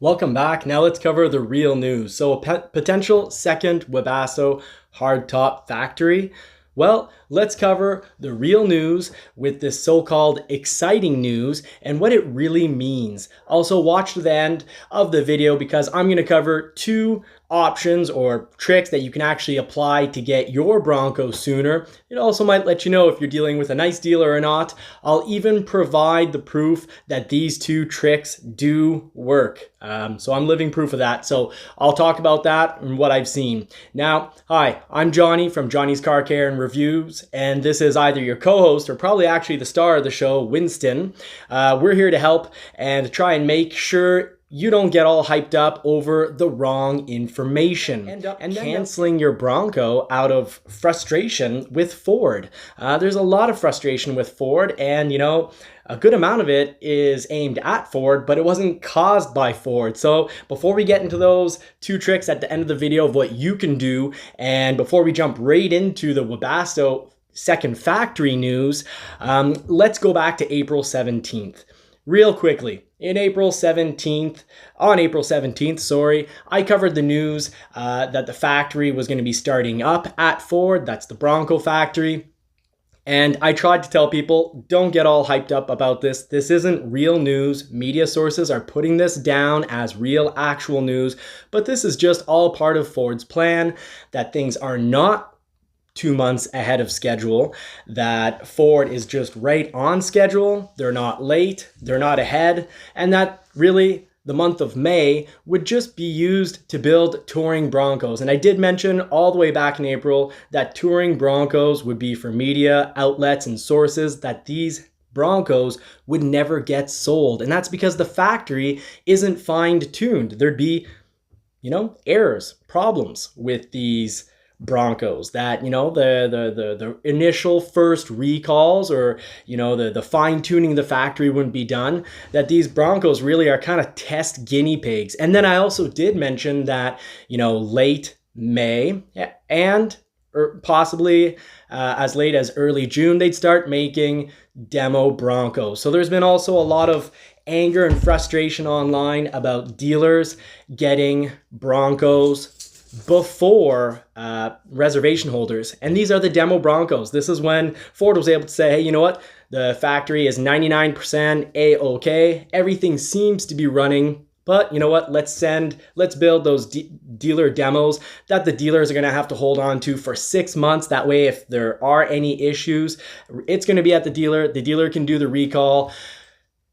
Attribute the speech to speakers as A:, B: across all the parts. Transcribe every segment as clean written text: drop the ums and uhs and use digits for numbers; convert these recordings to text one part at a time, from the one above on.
A: Welcome back. Now let's cover the real news. So a potential second Webasto hardtop factory. Well, let's cover the real news with this so-called exciting news and what it really means. Also watch to the end of the video because I'm going to cover two options or tricks that you can actually apply to get your Bronco sooner. It also might let you know if you're dealing with a nice dealer or not. I'll even provide the proof that these two tricks do work. So I'm living proof of that. So I'll talk about that and what I've seen. Now, hi, I'm Johnny from Johnny's Car Care and Reviews, and this is either your co-host or probably actually the star of the show, Winston. We're here to help and try and make sure you don't get all hyped up over the wrong information. End up canceling your Bronco out of frustration with Ford. There's a lot of frustration with Ford, and you know, a good amount of it is aimed at Ford, but it wasn't caused by Ford. So before we get into those two tricks at the end of the video of what you can do, and before we jump right into the Webasto second factory news, let's go back to April 17th. Real quickly, on April 17th, I covered the news that the factory was going to be starting up at Ford. That's the Bronco factory. And I tried to tell people, don't get all hyped up about this. This isn't real news. Media sources are putting this down as real, actual news. But this is just all part of Ford's plan, that things are not 2 months ahead of schedule, that Ford is just right on schedule. They're not late, they're not ahead, and that really the month of May would just be used to build touring Broncos. And I did mention all the way back in April that touring Broncos would be for media outlets and sources, that these Broncos would never get sold. And that's because the factory isn't fine-tuned. There'd be, errors, problems with these Broncos, that the initial first recalls, or the fine-tuning of the factory wouldn't be done, that these Broncos really are kind of test guinea pigs. And then I also did mention that late May and or possibly as late as early June, they'd start making demo Broncos. So there's been also a lot of anger and frustration online about dealers getting Broncos before reservation holders. And these are the demo Broncos. This is when Ford was able to say, hey, you know what? The factory is 99% A-okay. Everything seems to be running. But you know what? Let's build those dealer demos that the dealers are going to have to hold on to for 6 months. That way, if there are any issues, it's going to be at the dealer. The dealer can do the recall.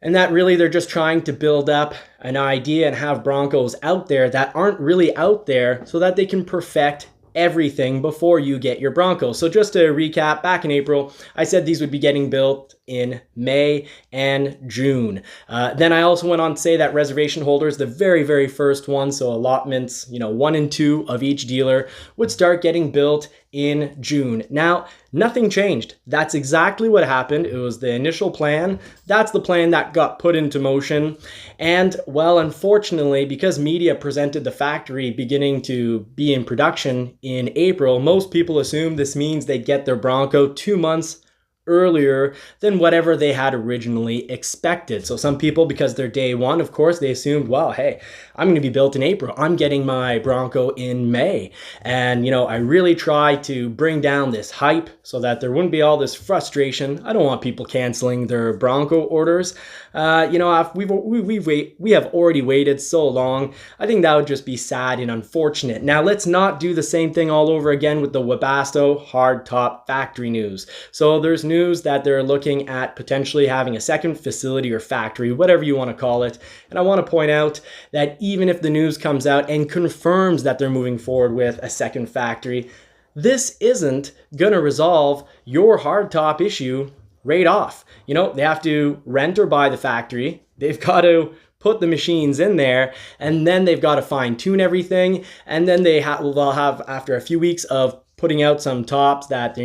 A: And that really, they're just trying to build up an idea and have Broncos out there that aren't really out there so that they can perfect everything before you get your Broncos. So just to recap, back in April, I said these would be getting built in May and June. Then I also went on to say that reservation holders, the very, very first one, so allotments, 1 and 2 of each dealer, would start getting built in June. Now, nothing changed. That's exactly what happened. It was the initial plan. That's the plan that got put into motion. And well, unfortunately, because media presented the factory beginning to be in production in April, most people assume this means they get their Bronco 2 months earlier than whatever they had originally expected. So some people, because they're day one, of course, they assumed, well, hey, I'm going to be built in April. I'm getting my Bronco in May. And, I really try to bring down this hype so that there wouldn't be all this frustration. I don't want people canceling their Bronco orders. We have already waited so long. I think that would just be sad and unfortunate. Now, let's not do the same thing all over again with the Webasto hardtop factory news. So there's news that they're looking at potentially having a second facility or factory, whatever you want to call it. And I want to point out that even if the news comes out and confirms that they're moving forward with a second factory, this isn't going to resolve your hardtop issue right off. They have to rent or buy the factory. They've got to put the machines in there, and then they've got to fine tune everything. And then they'll have, after a few weeks of putting out some tops that,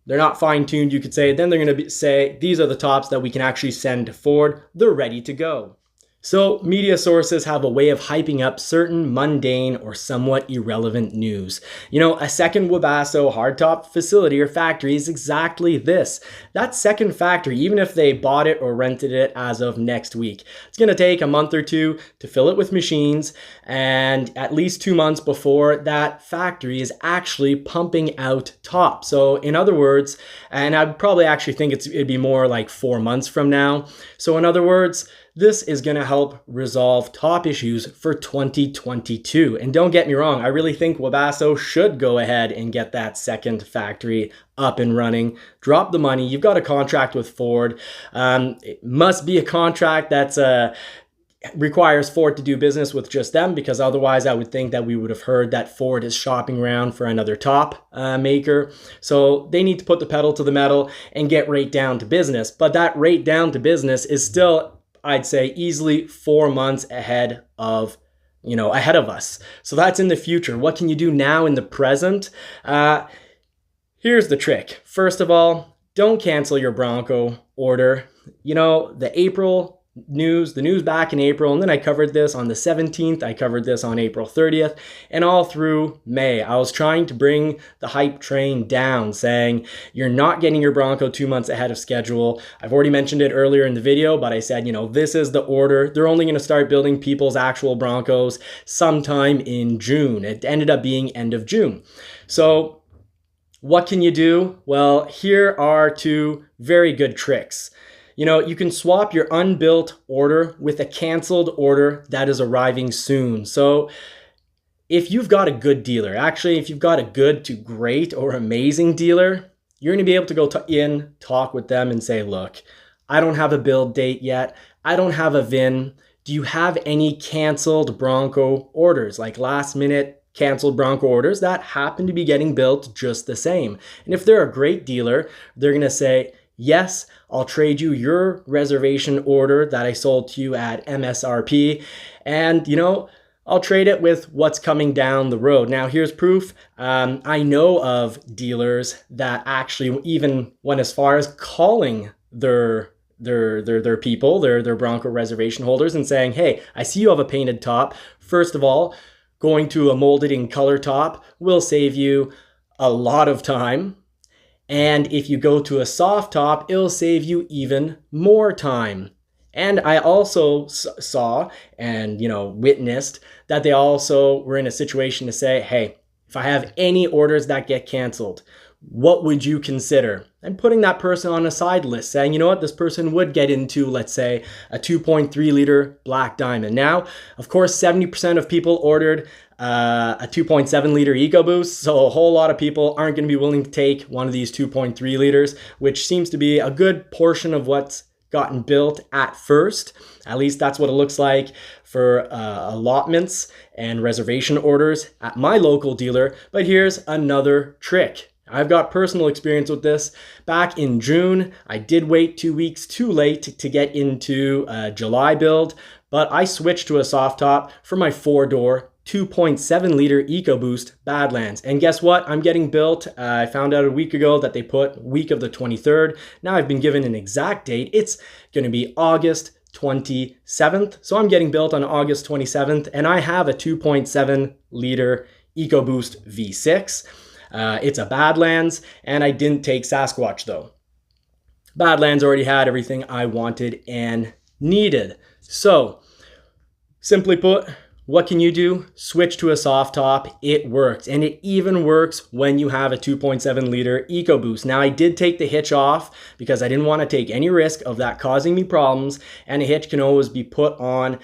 A: they're not fine-tuned, you could say, then they're going to say, these are the tops that we can actually send to Ford. They're ready to go. So, media sources have a way of hyping up certain mundane or somewhat irrelevant news. A second Webasto hardtop facility or factory is exactly this. That second factory, even if they bought it or rented it as of next week, it's going to take a month or two to fill it with machines, and at least 2 months before that factory is actually pumping out top. So, in other words, and I'd probably actually think it'd be more like 4 months from now. So, in other words, this is going to help resolve top issues for 2022. And don't get me wrong, I really think Webasto should go ahead and get that second factory up and running. Drop the money. You've got a contract with Ford. It must be a contract that's requires Ford to do business with just them, because otherwise I would think that we would have heard that Ford is shopping around for another top maker. So they need to put the pedal to the metal and get right down to business. But that right down to business is still, I'd say, easily 4 months ahead of us. So that's in the future. What can you do now in the present? Here's the trick. First of all, don't cancel your Bronco order. The April news, the news back in April, and then I covered this on the 17th, I covered this on April 30th, and all through May, I was trying to bring the hype train down, saying you're not getting your Bronco 2 months ahead of schedule. I've already mentioned it earlier in the video, but I said, this is the order. They're only going to start building people's actual Broncos sometime in June. It ended up being end of June. So what can you do? Well, here are 2 very good tricks. You can swap your unbuilt order with a canceled order that is arriving soon. So if you've got a good dealer, actually, if you've got a good to great or amazing dealer, you're going to be able to go talk with them and say, look, I don't have a build date yet. I don't have a VIN. Do you have any canceled Bronco orders, like last minute canceled Bronco orders that happen to be getting built just the same? And if they're a great dealer, they're going to say, yes, I'll trade you your reservation order that I sold to you at MSRP, and I'll trade it with what's coming down the road. Now, here's proof. I know of dealers that actually even went as far as calling their people, their Bronco reservation holders, and saying, hey, I see you have a painted top. First of all, going to a molded in color top will save you a lot of time. And if you go to a soft top, it'll save you even more time. And I also saw and, witnessed that they also were in a situation to say, hey, if I have any orders that get canceled, what would you consider? And putting that person on a side list, saying, this person would get into, let's say, a 2.3 liter black diamond. Now, of course, 70% of people ordered a 2.7 liter EcoBoost. So a whole lot of people aren't going to be willing to take one of these 2.3 liters, which seems to be a good portion of what's gotten built at first. At least that's what it looks like for allotments and reservation orders at my local dealer. But here's another trick. I've got personal experience with this. Back in June, I did wait 2 weeks too late to get into a July build, but I switched to a soft top for my 4-door 2.7 liter EcoBoost Badlands. And guess what? I'm getting built. I found out a week ago that they put week of the 23rd. Now I've been given an exact date. It's going to be August 27th. So I'm getting built on August 27th, and I have a 2.7 liter EcoBoost V6. It's a Badlands, and I didn't take Sasquatch though. Badlands already had everything I wanted and needed. So, simply put, what can you do? Switch to a soft top. It works, and it even works when you have a 2.7 liter EcoBoost. Now, I did take the hitch off because I didn't want to take any risk of that causing me problems, and a hitch can always be put on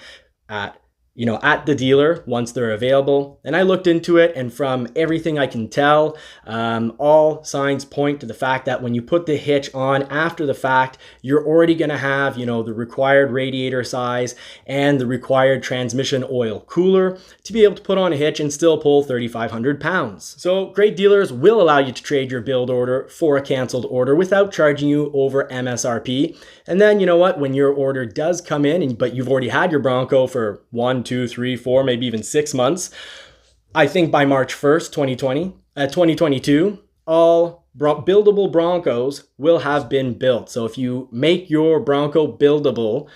A: at the dealer once they're available. And I looked into it, and from everything I can tell, all signs point to the fact that when you put the hitch on after the fact, you're already going to have, the required radiator size and the required transmission oil cooler to be able to put on a hitch and still pull 3,500 pounds. So great dealers will allow you to trade your build order for a canceled order without charging you over MSRP. And then, when your order does come in, but you've already had your Bronco for 1, 2, 3, 4, maybe even 6 months, I think by March 1st, 2022, all buildable Broncos will have been built. So if you make your Bronco buildable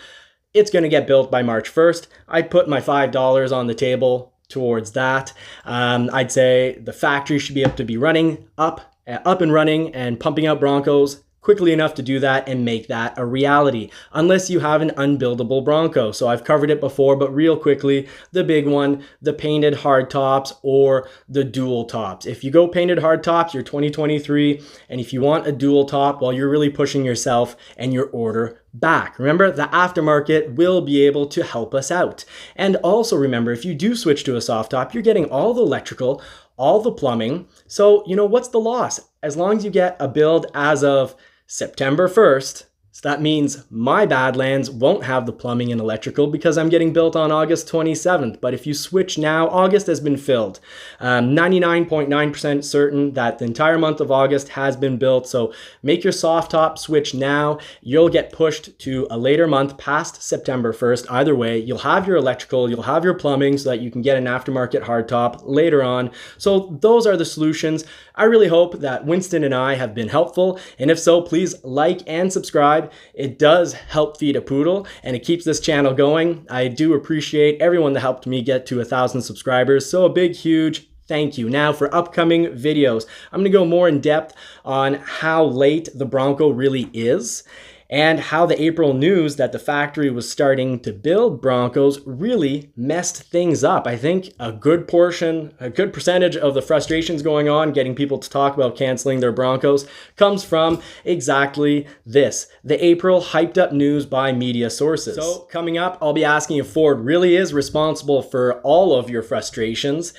A: it's going to get built by March 1st. I'd put my $5 on the table towards that. I'd say the factory should be able to be running up and running and pumping out Broncos quickly enough to do that and make that a reality, unless you have an unbuildable Bronco. So I've covered it before, but real quickly, the big one, the painted hardtops or the dual tops. If you go painted hardtops, you're 2023, and if you want a dual top, well, you're really pushing yourself and your order back. Remember, the aftermarket will be able to help us out. And also remember, if you do switch to a soft top, you're getting all the electrical, all the plumbing. So, what's the loss? As long as you get a build as of September 1st, so that means my Badlands won't have the plumbing and electrical because I'm getting built on August 27th. But if you switch now, August has been filled. 99.9% certain that the entire month of August has been built. So make your soft top switch now. You'll get pushed to a later month past September 1st. Either way, you'll have your electrical, you'll have your plumbing so that you can get an aftermarket hardtop later on. So those are the solutions. I really hope that Winston and I have been helpful. And if so, please like and subscribe. It does help feed a poodle and it keeps this channel going. I do appreciate everyone that helped me get to 1,000 subscribers. So a big, huge thank you. Now for upcoming videos, I'm going to go more in depth on how late the Bronco really is and how the April news that the factory was starting to build Broncos really messed things up. I think a good percentage of the frustrations going on, getting people to talk about canceling their Broncos, comes from exactly this, the April hyped up news by media sources. So coming up, I'll be asking if Ford really is responsible for all of your frustrations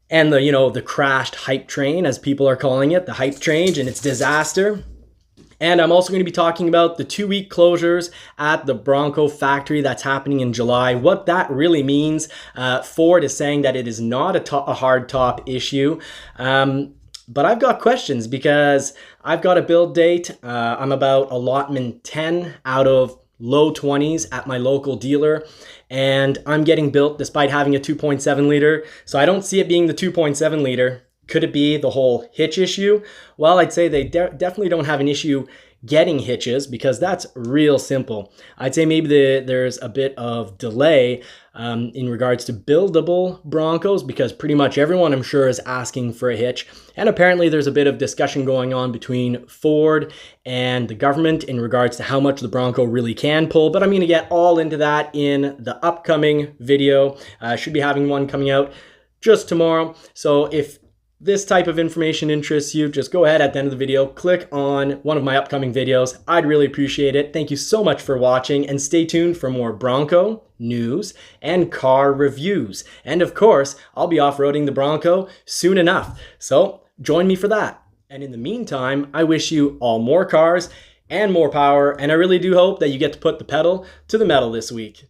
A: and the crashed hype train, as people are calling it, the hype train and its disaster. And I'm also going to be talking about the 2-week closures at the Bronco factory that's happening in July, what that really means. Ford is saying that it is not a hard top issue. But I've got questions because I've got a build date. I'm about allotment 10 out of low 20s at my local dealer, and I'm getting built despite having a 2.7 liter. So I don't see it being the 2.7 liter. Could it be the whole hitch issue? Well, I'd say they definitely don't have an issue getting hitches because that's real simple. I'd say maybe there's a bit of delay in regards to buildable Broncos because pretty much everyone, I'm sure, is asking for a hitch. And apparently there's a bit of discussion going on between Ford and the government in regards to how much the Bronco really can pull. But I'm going to get all into that in the upcoming video. I should be having one coming out just tomorrow. So if this type of information interests you, just go ahead at the end of the video, click on one of my upcoming videos. I'd really appreciate it. Thank you so much for watching and stay tuned for more Bronco news and car reviews. And of course, I'll be off-roading the Bronco soon enough. So join me for that. And in the meantime, I wish you all more cars and more power. And I really do hope that you get to put the pedal to the metal this week.